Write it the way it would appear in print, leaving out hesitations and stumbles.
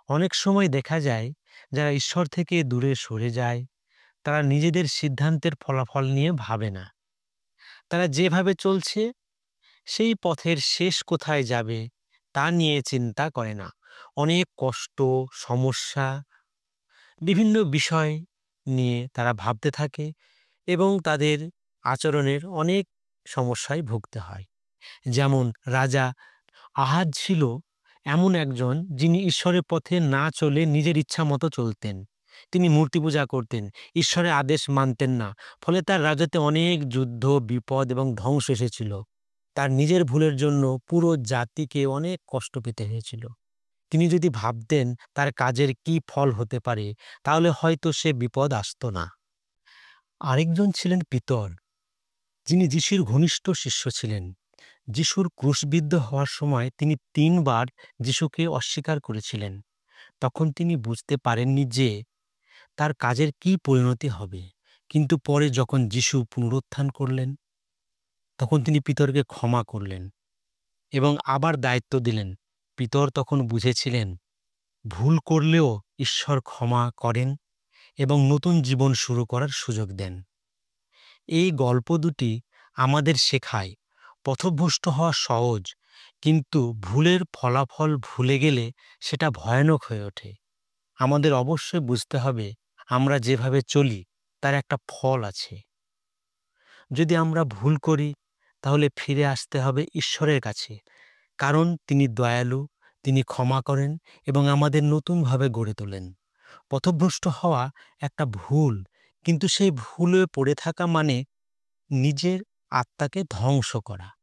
অনেক সময় দেখা যায় যারা ঈশ্বর থেকে দূরে সরে যায় তারা নিজেদের সিদ্ধান্তের ফলাফল নিয়ে ভাবে না। তারা যেভাবে চলছে সেই পথের শেষ কোথায় যাবে তা নিয়ে চিন্তা করে না। অনেক কষ্ট, সমস্যা, বিভিন্ন বিষয় নিয়ে তারা ভাবতে থাকে এবং তাদের আচরণের অনেক সমস্যায় ভুগতে হয়। যেমন রাজা আহাজ ছিল এমন একজন যিনি ঈশ্বরের পথে না চলে নিজের ইচ্ছা মতো চলতেন। তিনি মূর্তি পূজা করতেন, ঈশ্বরের আদেশ মানতেন না। ফলে তার রাজত্বে অনেক যুদ্ধ, বিপদ এবং ধ্বংস এসেছিল। তার নিজের ভুলের জন্য পুরো জাতিকে অনেক কষ্ট পেতে হয়েছিল। তিনি যদি ভাবতেন তার কাজের কি ফল হতে পারে, তাহলে হয়তো সে বিপদ আসতো না। আরেকজন ছিলেন পিতর, যিনি যিশুর ঘনিষ্ঠ শিষ্য ছিলেন। যিশুর ক্রুশবিদ্ধ হওয়ার সময় তিনি ৩ বার যিশুকে অস্বীকার করেছিলেন। তখন তিনি বুঝতে পারেননি যে তার কাজের কি পরিণতি হবে। কিন্তু পরে যখন যিশু পুনরুত্থান করলেন, তখন তিনি পিতরকে ক্ষমা করলেন এবং আবার দায়িত্ব দিলেন। পিতর তখন বুঝেছিলেন ভুল করলেও ঈশ্বর ক্ষমা করেন এবং নতুন জীবন শুরু করার সুযোগ দেন। এই গল্প দুটি আমাদের শেখায় পথভ্রষ্ট হওয়া সহজ, কিন্তু ভুলের ফলাফল ভুলে গেলে সেটা ভয়ানক হয়ে ওঠে। আমাদের অবশ্যই বুঝতে হবে আমরা যেভাবে চলি তার একটা ফল আছে। যদি আমরা ভুল করি তাহলে ফিরে আসতে হবে ঈশ্বরের কাছে, কারণ তিনি দয়ালু, তিনি ক্ষমা করেন এবং আমাদের নতুনভাবে গড়ে তোলেন। পথভ্রষ্ট হওয়া একটা ভুল, কিন্তু সেই ভুলে পড়ে থাকা মানে নিজের আত্মাকে ধ্বংস করা।